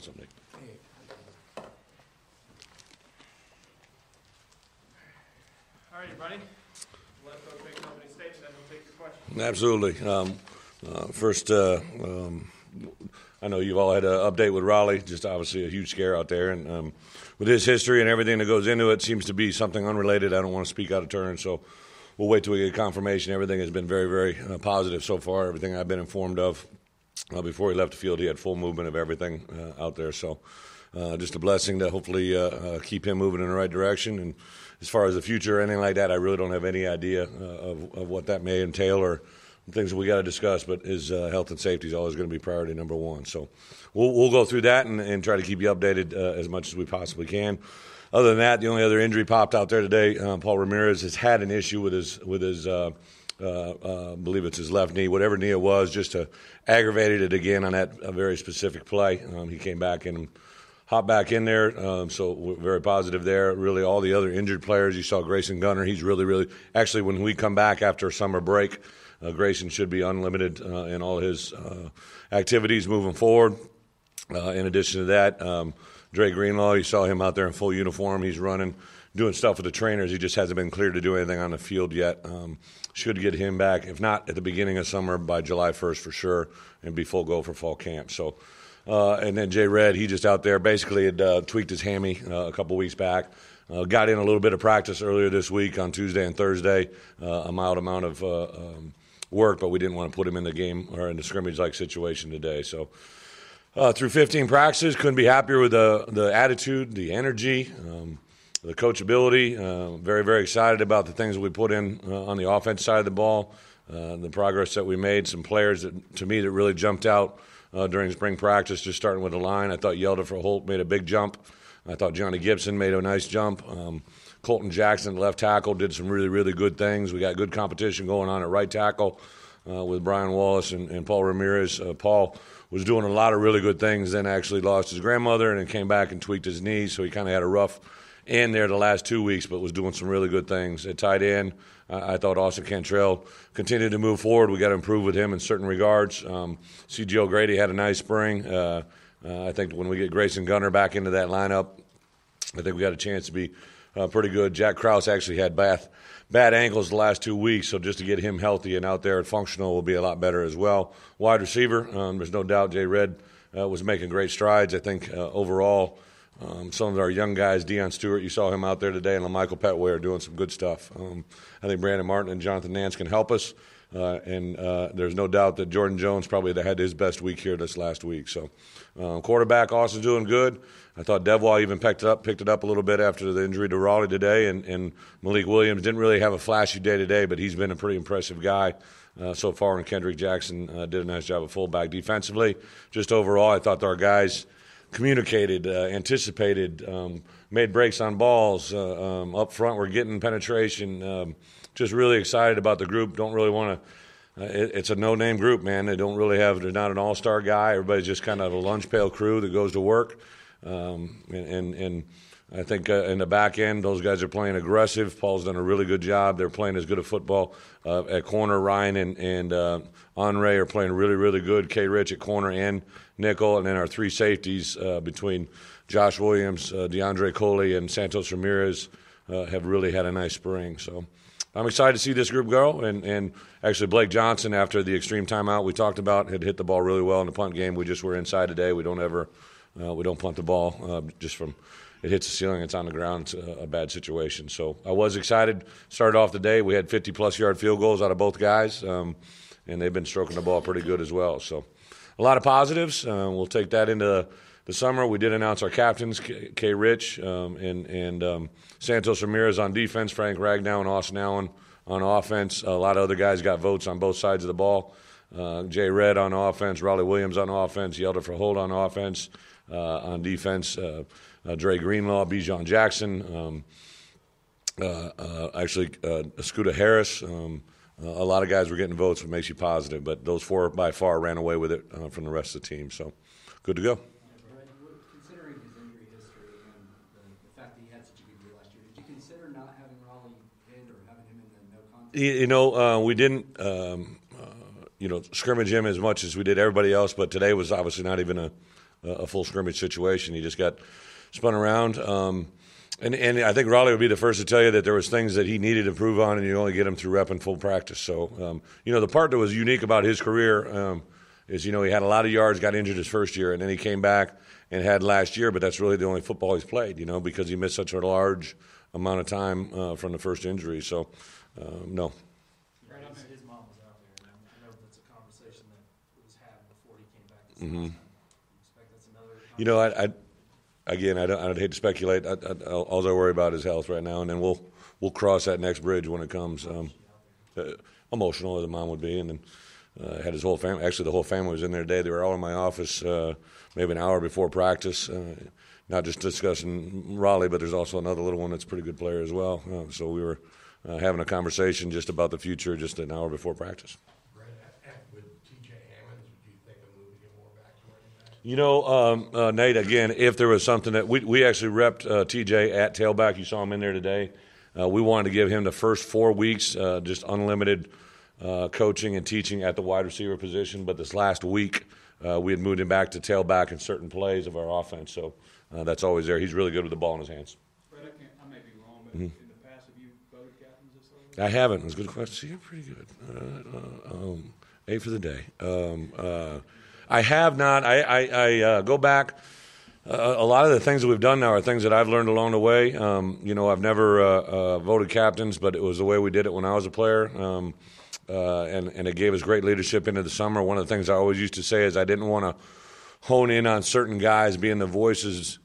Sunday. All right, buddy. Let Coach make an opening statement, then we'll take your questions. Absolutely. First, I know you've all had an update with Raleigh, just obviously a huge scare out there. And with his history and everything that goes into it, seems to be something unrelated. I don't want to speak out of turn, so we'll wait till we get confirmation. Everything has been very, very positive so far, everything I've been informed of. Before he left the field, he had full movement of everything out there. So just a blessing to hopefully keep him moving in the right direction. And as far as the future or anything like that, I really don't have any idea of what that may entail or things that we got to discuss. But his health and safety is always going to be priority number one. So we'll go through that and try to keep you updated as much as we possibly can. Other than that, the only other injury popped out there today, Paul Ramirez has had an issue with his believe it's his left knee, whatever knee it was, just aggravated it again on that very specific play. He came back and hopped back in there, so we're very positive there. Really, all the other injured players, you saw Grayson Gunner, he's really, actually, when we come back after summer break, Grayson should be unlimited in all his activities moving forward. In addition to that, Dre Greenlaw, you saw him out there in full uniform. He's running, doing stuff with the trainers. He just hasn't been cleared to do anything on the field yet. Should get him back, if not at the beginning of summer, by July 1st for sure, and be full go for fall camp. So, and then Jay Red, he just out there basically had tweaked his hammy a couple weeks back. Got in a little bit of practice earlier this week on Tuesday and Thursday, a mild amount of work, but we didn't want to put him in the game or in the scrimmage-like situation today. So through 15 practices, couldn't be happier with the attitude, the energy, the coachability. Very, very excited about the things that we put in on the offense side of the ball, the progress that we made. Some players that, to me, that really jumped out during spring practice, just starting with the line. I thought Yelda for Holt made a big jump. I thought Johnny Gibson made a nice jump. Colton Jackson, left tackle, did some really, really good things. We got good competition going on at right tackle with Brian Wallace and Paul Ramirez. Paul was doing a lot of really good things, then actually lost his grandmother and then came back and tweaked his knee, so he kind of had a rough end there the last 2 weeks, but was doing some really good things. At tight end, I thought Austin Cantrell continued to move forward. We got to improve with him in certain regards. C.J. O'Grady had a nice spring. I think when we get Grayson Gunner back into that lineup, I think we got a chance to be pretty good. Jack Krause actually had bad ankles the last 2 weeks, so just to get him healthy and out there and functional will be a lot better as well. Wide receiver, there's no doubt Jay Red was making great strides. I think overall, some of our young guys, Deion Stewart, you saw him out there today, and LaMichael Petway are doing some good stuff. I think Brandon Martin and Jonathan Nance can help us, and there's no doubt that Jordan Jones probably had his best week here this last week. So quarterback, Austin's doing good. I thought Devois even picked it up a little bit after the injury to Raleigh today, and Malik Williams didn't really have a flashy day today, but he's been a pretty impressive guy so far, and Kendrick Jackson did a nice job of fullback. Defensively, just overall, I thought our guys communicated, anticipated, made breaks on balls. Up front, we're getting penetration. Just really excited about the group. Don't really want to it's a no-name group, man. They don't really have – they're not an all-star guy. Everybody's just kind of a lunch pail crew that goes to work. And I think in the back end, those guys are playing aggressive. Paul's done a really good job. They're playing as good a football. At corner, Ryan and Andre are playing really, really good. K. Rich at corner and nickel. And then our three safeties between Josh Williams, DeAndre Coley, and Santos Ramirez have really had a nice spring. So I'm excited to see this group go. And actually Blake Johnson, after the extreme timeout we talked about, had hit the ball really well in the punt game. We just were inside today. We don't punt the ball just from it hits the ceiling, it's on the ground. It's a bad situation. So I was excited. Started off the day. We had 50-plus yard field goals out of both guys, and they've been stroking the ball pretty good as well. So a lot of positives. We'll take that into the summer. We did announce our captains, K. Rich and Santos Ramirez on defense, Frank Ragnow and Austin Allen on offense. A lot of other guys got votes on both sides of the ball. Jay Red on offense, Raleigh Williams on offense, Yelda for Holt on offense. On defense, Dre Greenlaw, Bijan Jackson, Scooter Harris. A lot of guys were getting votes, which makes you positive. But those four by far ran away with it from the rest of the team. So good to go. Considering his injury history and the fact that he had such a good year last year, did you consider not having Raleigh in or having him in the no contest? We didn't, scrimmage him as much as we did everybody else. But today was obviously not even a full scrimmage situation. He just got spun around. And I think Raleigh would be the first to tell you that there was things that he needed to improve on, and you only get him through rep and full practice. So, the part that was unique about his career is, he had a lot of yards, got injured his first year, and then he came back and had last year, but that's really the only football he's played, because he missed such a large amount of time from the first injury. So, no. Right, I mean, his mom was out there, and I know that's a conversation that was had before he came back. You expect that's another Again, I don't hate to speculate. All I worry about is health right now, and then we'll cross that next bridge when it comes. Emotional as a mom would be, and then had his whole family. Actually, the whole family was in there today. They were all in my office maybe an hour before practice, not just discussing Raleigh, but there's also another little one that's a pretty good player as well. So we were having a conversation just about the future just an hour before practice. Nate, again, if there was something that we actually repped TJ at tailback, you saw him in there today. We wanted to give him the first 4 weeks just unlimited coaching and teaching at the wide receiver position. But this last week, we had moved him back to tailback in certain plays of our offense. So that's always there. He's really good with the ball in his hands. Brett, I may be wrong, but in the past, have you voted captains this level? I haven't. That's a good question. See, you're pretty good. 8 for the day. I have not. I go back. A lot of the things that we've done now are things that I've learned along the way. I've never voted captains, but it was the way we did it when I was a player, and it gave us great leadership into the summer. One of the things I always used to say is I didn't want to hone in on certain guys being the voices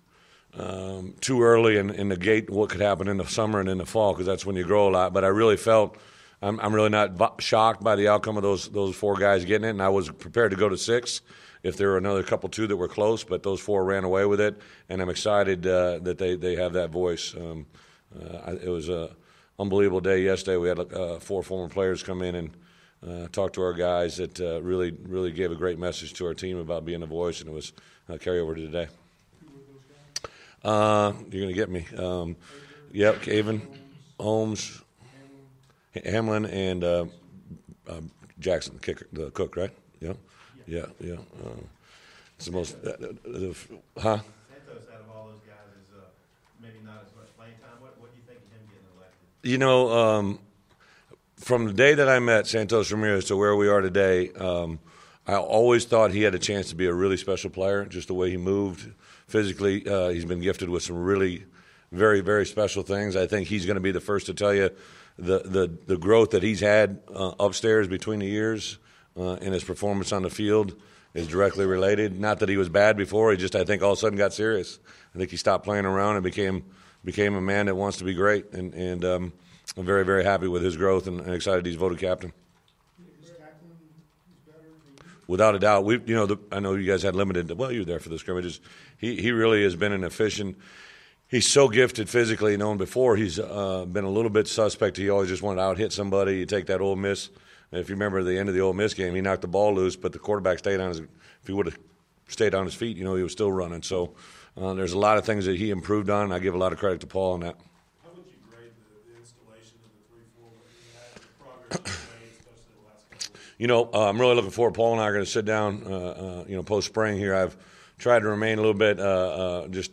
too early and negate what could happen in the summer and in the fall, because that's when you grow a lot. But I really felt I'm really not shocked by the outcome of those 4 guys getting it, and I was prepared to go to 6 if there were another two that were close, but those 4 ran away with it, and I'm excited that they have that voice. It was an unbelievable day yesterday. We had 4 former players come in and talk to our guys that really gave a great message to our team about being a voice, and it was carry over to today. Who were those guys? You're going to get me. Yep, Caven, Holmes, Hamlin, and Jackson, the cook, right? Yeah. It's the most. Santos, out of all those guys, is maybe not as much playing time. What do you think of him getting elected? From the day that I met Santos Ramirez to where we are today, I always thought he had a chance to be a really special player, just the way he moved physically. He's been gifted with some really very, very special things. I think he's going to be the first to tell you the growth that he's had upstairs between the years and his performance on the field is directly related. Not that he was bad before, I think all of a sudden got serious. I think he stopped playing around and became a man that wants to be great, and I'm very, very happy with his growth and excited he's voted captain. Without a doubt. I know you guys had limited, you were there for the scrimmages. He really has been an efficient. He's so gifted physically. Known before, he's been a little bit suspect. He always just wanted to out-hit somebody. You take that Ole Miss. And if you remember the end of the Ole Miss game, he knocked the ball loose, but the quarterback stayed on his. If he would have stayed on his feet, he was still running. So there's a lot of things that he improved on, and I give a lot of credit to Paul on that. How would you grade the installation of the 3-4 what you had, the progress you made, especially the last couple of weeks? I'm really looking forward. Paul and I are going to sit down, post-spring here. I've tried to remain a little bit just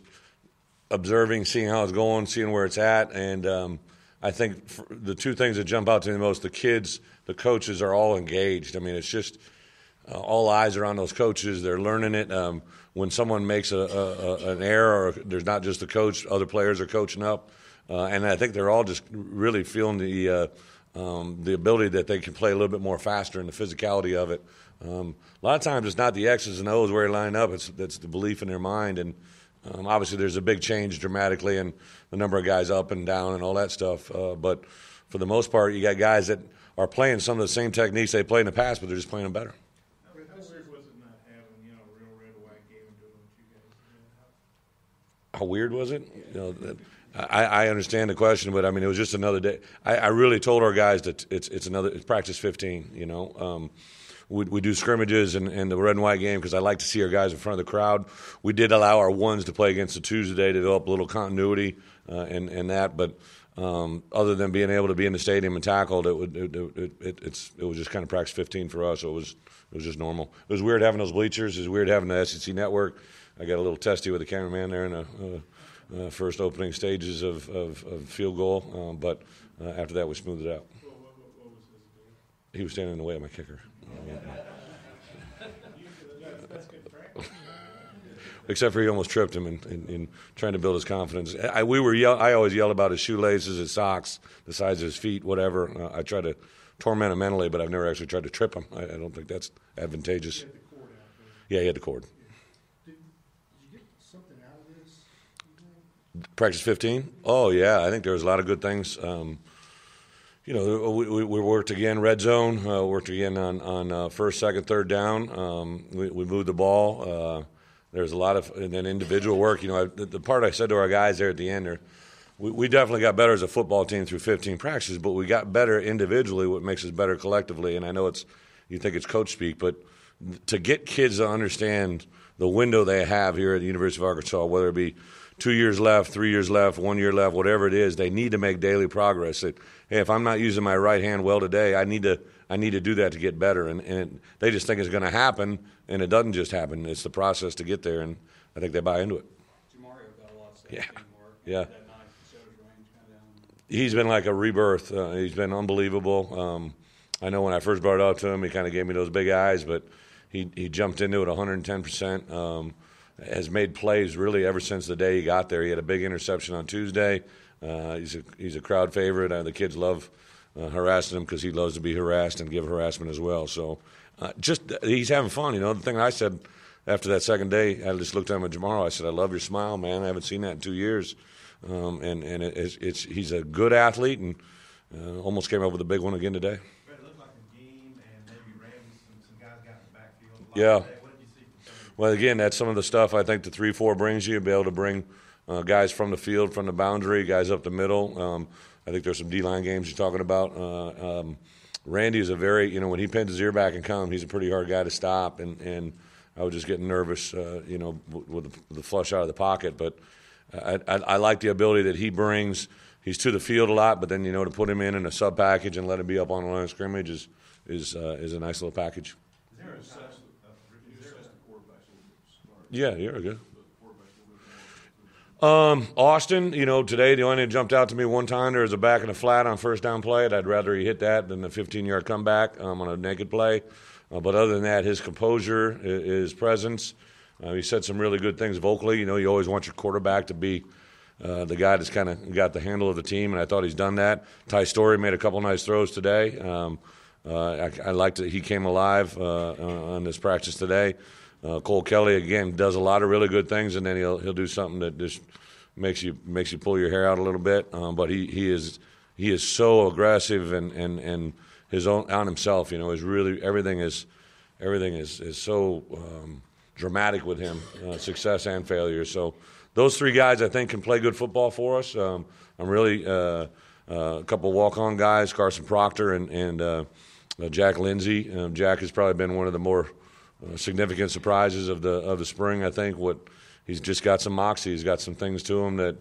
observing, seeing how it's going, seeing where it's at. And I think the 2 things that jump out to me the most, the kids, the coaches are all engaged. I mean, it's just all eyes are on those coaches. They're learning it. When someone makes an error, or there's not just the coach, other players are coaching up. And I think they're all just really feeling the ability that they can play a little bit more faster and the physicality of it. A lot of times it's not the X's and O's where they line up. It's the belief in their mind. And obviously there's a big change dramatically in the number of guys up and down and all that stuff. But for the most part, you got guys that are playing some of the same techniques they played in the past, but they're just playing them better. How weird was it not having, a real red white game and doing what you guys did? How weird was it? I understand the question, but I mean, it was just another day. I really told our guys that it's practice 15. We do scrimmages and the red and white game because I like to see our guys in front of the crowd. We did allow our ones to play against the twos today to develop a little continuity and that, but other than being able to be in the stadium and tackled, it was just kind of practice 15 for us. So it was just normal. It was weird having those bleachers. It was weird having the SEC network. I got a little testy with the cameraman there in the first opening stages of field goal, but after that we smoothed it out. What was his game? He was standing in the way of my kicker. That's good practice. Except for he almost tripped him in trying to build his confidence. I always yell about his shoelaces, his socks, the size of his feet, whatever. I try to torment him mentally, but I've never actually tried to trip him. I don't think that's advantageous. He had the cord out there. Yeah, he had the cord. Did you get something out of this? You think? Practice 15? Oh, yeah. I think there was a lot of good things. We worked again red zone, worked again on first, second, third down. We moved the ball. There's a lot of and then individual work. The part I said to our guys there at the end, we definitely got better as a football team through 15 practices, but we got better individually, what makes us better collectively. And I know you think it's coach speak, but to get kids to understand the window they have here at the University of Arkansas, whether it be 2 years left, 3 years left, 1 year left, whatever it is, they need to make daily progress. That, hey, if I'm not using my right hand well today, I need to do that to get better. And they just think it's going to happen, and it doesn't just happen. It's the process to get there, and I think they buy into it. Jamario got a lot of stuff. Yeah. Yeah. Yeah. That 9 percentage range kind of down. He's been like a rebirth. He's been unbelievable. I know when I first brought it up to him, he kind of gave me those big eyes, but he jumped into it 110%. Has made plays really ever since the day he got there. He had a big interception on Tuesday. He's a crowd favorite. The kids love harassing him because he loves to be harassed and give harassment as well. So he's having fun. The thing I said after that second day, I just looked at him at Jamaro. I said, I love your smile, man. I haven't seen that in 2 years. He's a good athlete and almost came up with a big one again today. But it looked like a game, and maybe Randy, some guys got in the backfield. Yeah. What did you see from some of Well, again, that's some of the stuff I think the 3-4 brings you. Be able to bring guys from the field, from the boundary, guys up the middle. I think there's some D-line games you're talking about. Randy is a very, when he pins his ear back and comes, he's a pretty hard guy to stop. And I was just getting nervous, with the flush out of the pocket. But I like the ability that he brings. He's to the field a lot, but then, to put him in a sub package and let him be up on the line of scrimmage is a nice little package. Is there a time? Yeah, you're good. Austin, today the only thing that jumped out to me one time, there was a back in the flat on first down play. I'd rather he hit that than the 15-yard comeback on a naked play. But other than that, his composure, his presence, he said some really good things vocally. You always want your quarterback to be the guy that's kind of got the handle of the team, and I thought he's done that. Ty Story made a couple nice throws today. I liked that he came alive on this practice today. Cole Kelly again does a lot of really good things, and then he'll do something that just makes you pull your hair out a little bit. But he is so aggressive and his own on himself. Is really everything is so dramatic with him, success and failure. So those three guys I think can play good football for us. I'm really a couple walk-on guys, Carson Proctor and Jack Lindsey. Jack has probably been one of the more significant surprises of the spring. I think he's just got some moxie. He's got some things to him that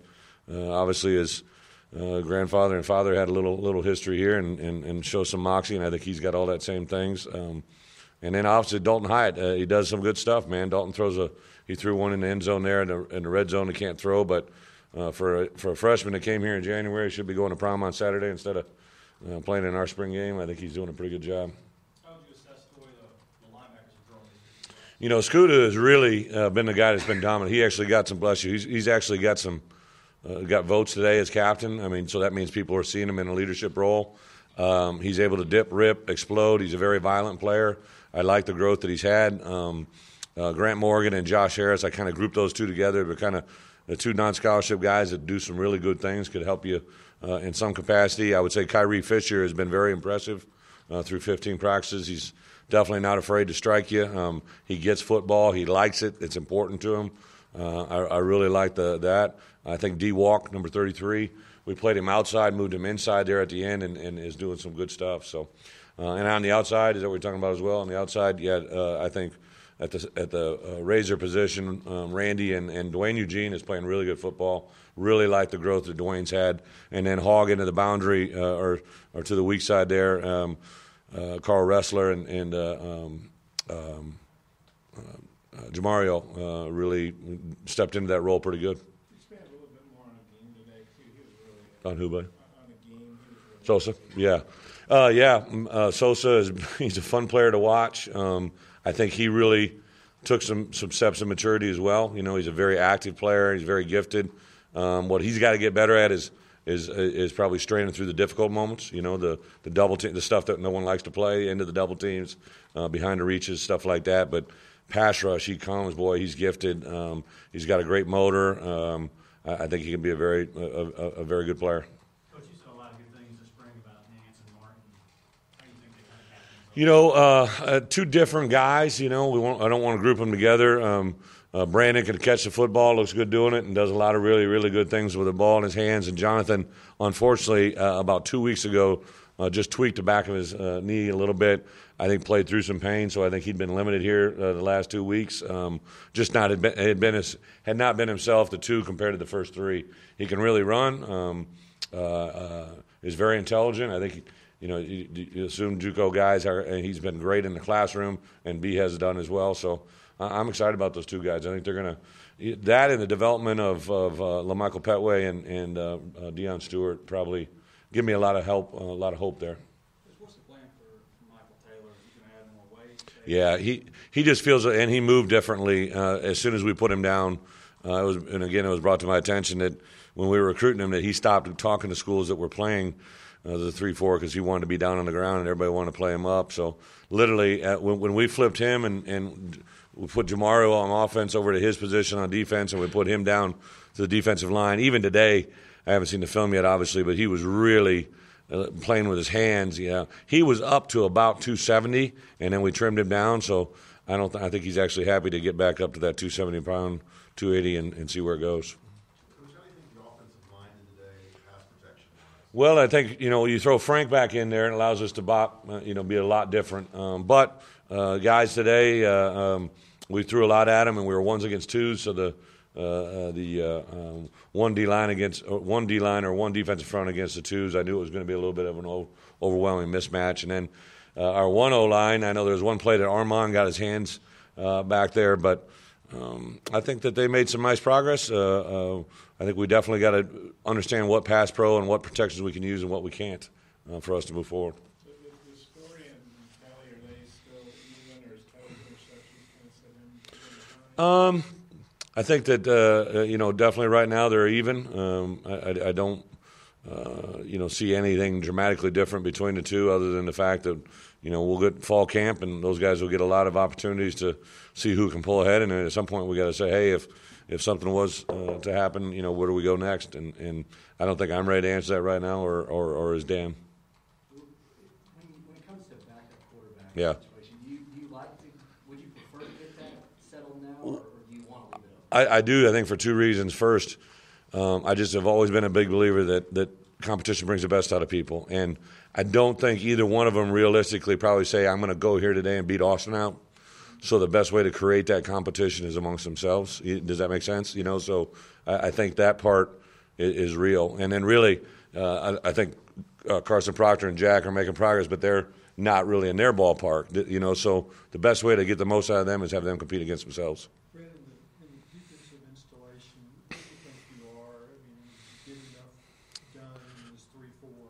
obviously his grandfather and father had a little history here and show some moxie, and I think he's got all that same things. And then obviously Dalton Hyatt, he does some good stuff, man. Dalton he threw one in the end zone there in the red zone. He can't throw, but for a freshman that came here in January, should be going to prom on Saturday instead of playing in our spring game. I think he's doing a pretty good job. Scooter has really been the guy that's been dominant. He actually got some, bless you, he's actually got some, got votes today as captain. So that means people are seeing him in a leadership role. He's able to dip, rip, explode. He's a very violent player. I like the growth that he's had. Grant Morgan and Josh Harris, I kind of grouped those two together. They're kind of the two non-scholarship guys that do some really good things, could help you in some capacity. I would say Kyrie Fisher has been very impressive through 15 practices. He's definitely not afraid to strike you. He gets football. He likes it. It's important to him. I really like that. I think D-Walk, number 33, we played him outside, moved him inside there at the end, and is doing some good stuff. So, and on the outside, is that what we're talking about as well? On the outside, I think at the Razor position. Randy and Dwayne Eugene is playing really good football. Really like the growth that Dwayne's had. And then Hogg into the boundary or to the weak side there. Carl Ressler and Jamario really stepped into that role pretty good. Expand a little bit more on a game today, too. He was really On who, buddy? on a game. He was really Sosa, yeah. Sosa he's a fun player to watch. I think he really took some steps of maturity as well. You know, he's a very active player. He's very gifted. What he's got to get better at is probably straining through the difficult moments. You know, the double team, the stuff that no one likes to play, into the double teams, behind the reaches, stuff like that. But pass rush, he comes, boy, he's gifted. He's got a great motor. I think he can be a very good player. Coach, you saw a lot of good things this spring about Nance and Martin. How do you think they kind of happened? You know, two different guys. You know, I don't want to group them together. Brandon can catch the football, looks good doing it, and does a lot of really, really good things with the ball in his hands. And Jonathan, unfortunately, about 2 weeks ago, just tweaked the back of his knee a little bit. I think played through some pain, so I think he'd been limited here the last 2 weeks. Just not had not been himself the two compared to the first three. He can really run. Is very intelligent. I think you assume JUCO guys and he's been great in the classroom, and B has done as well. So I'm excited about those two guys. I think they're going to that and the development of LaMichael Petway and Deion Stewart probably give me a lot of hope there. What's the plan for Michael Taylor? Is he going to add more weight? Yeah, he just feels, and he moved differently as soon as we put him down. It was brought to my attention that when we were recruiting him, that he stopped talking to schools that were playing the 3-4 because he wanted to be down on the ground and everybody wanted to play him up. So literally, when we flipped him and we put Jamario on offense over to his position on defense, and we put him down to the defensive line. Even today, I haven't seen the film yet, obviously, but he was really playing with his hands. He was up to about 270, and then we trimmed him down. So I think he's actually happy to get back up to that 270-pound, 280, and see where it goes. Coach, how do you think the offensive line did today, pass protection-wise? Well, I think you throw Frank back in there, and it allows us to be a lot different. But guys today. We threw a lot at them, and we were ones against twos. So the one D line against one D line or one defensive front against the twos, I knew it was going to be a little bit of an overwhelming mismatch. And then our 1-0 line, I know there was one play that Armand got his hands back there, but I think that they made some nice progress. I think we definitely got to understand what pass pro and what protections we can use and what we can't for us to move forward. The story and Kelly, are they still even, or is Kelly's interceptions kind of set in? I think that definitely right now they're even. I don't see anything dramatically different between the two, other than the fact that we'll get fall camp and those guys will get a lot of opportunities to see who can pull ahead. And then at some point we got to say, hey, if something was to happen, where do we go next? And I don't think I'm ready to answer that right now, or is Dan. When it comes to backup quarterback Yeah. situation, would you prefer to get that settled now, or do you want to leave it up? I do. I think for two reasons. First, I just have always been a big believer that competition brings the best out of people. And I don't think either one of them realistically probably say, I'm going to go here today and beat Austin out. So the best way to create that competition is amongst themselves. Does that make sense? So I think that part is real. And then really, I think Carson Proctor and Jack are making progress, but they're not really in their ballpark. So the best way to get the most out of them is have them compete against themselves. Brandon, in the defensive installation, what do you think you are? I mean, get enough done in this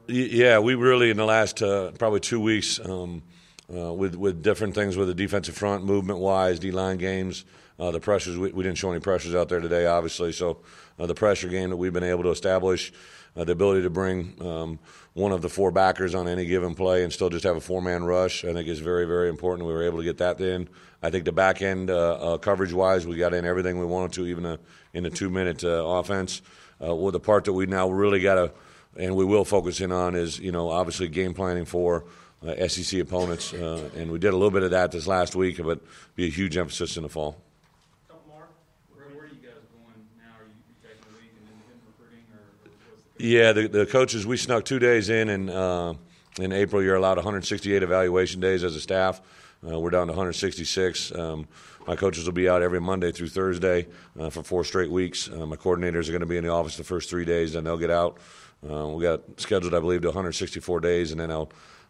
3-4? Yeah, we really in the last probably 2 weeks with different things with the defensive front, movement-wise, D-line games, the pressures. We didn't show any pressures out there today, obviously. So the pressure game that we've been able to establish, the ability to bring one of the four backers on any given play and still just have a four-man rush, I think is very, very important. We were able to get that in. I think the back end coverage-wise, we got in everything we wanted to, even in the 2-minute offense. Well, the part that we now really got to, and we will focus in on is, obviously game planning for SEC opponents. And we did a little bit of that this last week, but be a huge emphasis in the fall. Mark, where are you guys going now? Are you taking a week and then recruiting, or what's the Yeah, the coaches, we snuck 2 days in April. You're allowed 168 evaluation days as a staff. we're down to 166. My coaches will be out every Monday through Thursday for 4 straight weeks. My coordinators are going to be in the office the first 3 days, then they'll get out. We got scheduled, I believe, to 164 days, and then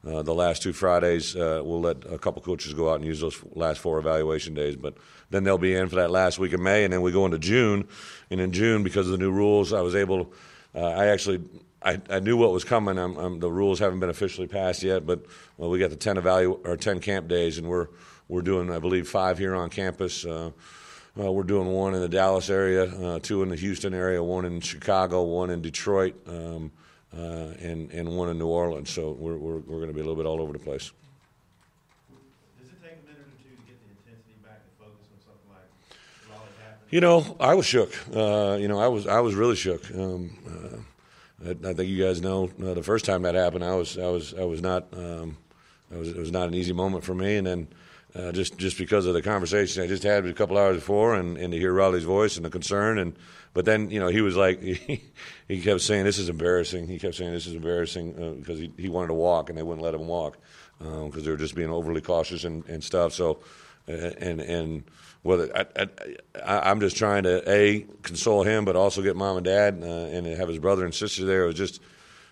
the last 2 Fridays, we'll let a couple coaches go out and use those last 4 evaluation days. But then they'll be in for that last week of May, and then we go into June. And in June, because of the new rules, I was able to I knew what was coming. The rules haven't been officially passed yet, but we got the 10 camp days, and we're doing, I believe, 5 here on campus. We're doing 1 in the Dallas area, 2 in the Houston area, 1 in Chicago, 1 in Detroit, and 1 in New Orleans. So we're going to be a little bit all over the place. Does it take a minute or 2 to get the intensity back and focus when something like Raleigh happens? I was shook. I was really shook. I think you guys know the first time that happened, I was not. It was not an easy moment for me, and then just because of the conversation I just had a couple hours before, and to hear Raleigh's voice and the concern, but then he was like he kept saying this is embarrassing. He kept saying this is embarrassing because he wanted to walk and they wouldn't let him walk because they were just being overly cautious and stuff. So and whether I'm just trying to console him, but also get mom and dad and have his brother and sister there. It was just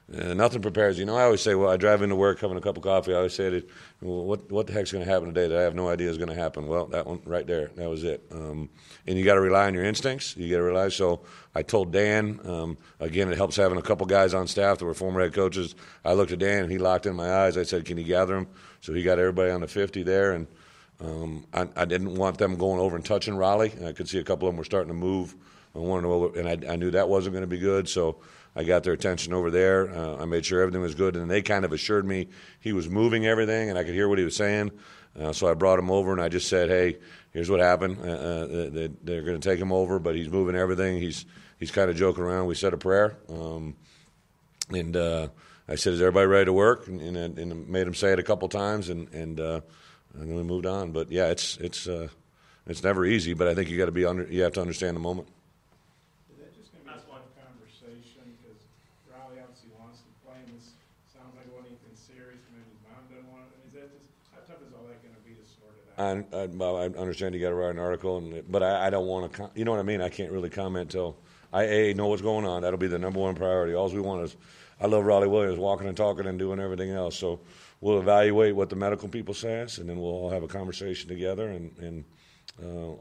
nothing prepares. I always say, I drive into work having a cup of coffee. I always say, what the heck's going to happen today that I have no idea is going to happen? Well, that one right there, that was it. And you got to rely on your instincts. You got to rely. So I told Dan, again, it helps having a couple guys on staff that were former head coaches. I looked at Dan, and he locked in my eyes. I said, can you gather them? So he got everybody on the 50 there, and I didn't want them going over and touching Raleigh. I could see a couple of them were starting to move. I knew that wasn't going to be good, so I got their attention over there. I made sure everything was good, and they kind of assured me he was moving everything, and I could hear what he was saying. So I brought him over, and I just said, hey, here's what happened. They're going to take him over, but he's moving everything. He's kind of joking around. We said a prayer, and I said, is everybody ready to work? And made him say it a couple times, and then we moved on. But yeah, it's never easy. But I think you have to understand the moment. Is that just going to be a tough conversation because Riley obviously wants to play, and this sounds like it wasn't anything serious. Maybe his mom doesn't want it. Is that just how tough is all that going to be to sort it out? I understand you got to write an article, but I don't want to. You know what I mean? I can't really comment till I know what's going on. That'll be the number one priority. All we want is, I love Raleigh Williams walking and talking and doing everything else. So we'll evaluate what the medical people say us, and then we'll all have a conversation together and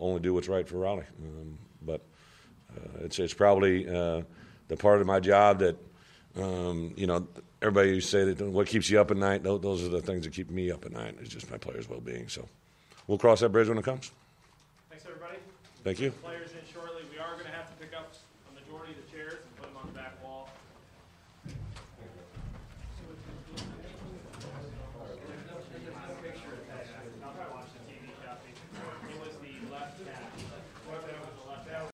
only do what's right for Raleigh. But it's probably the part of my job that everybody used to say that what keeps you up at night. Those are the things that keep me up at night. It's just my players' well-being. So we'll cross that bridge when it comes. Thanks, everybody. Thank you. Players in shortly. We are going to have to pick up a majority of the chairs and put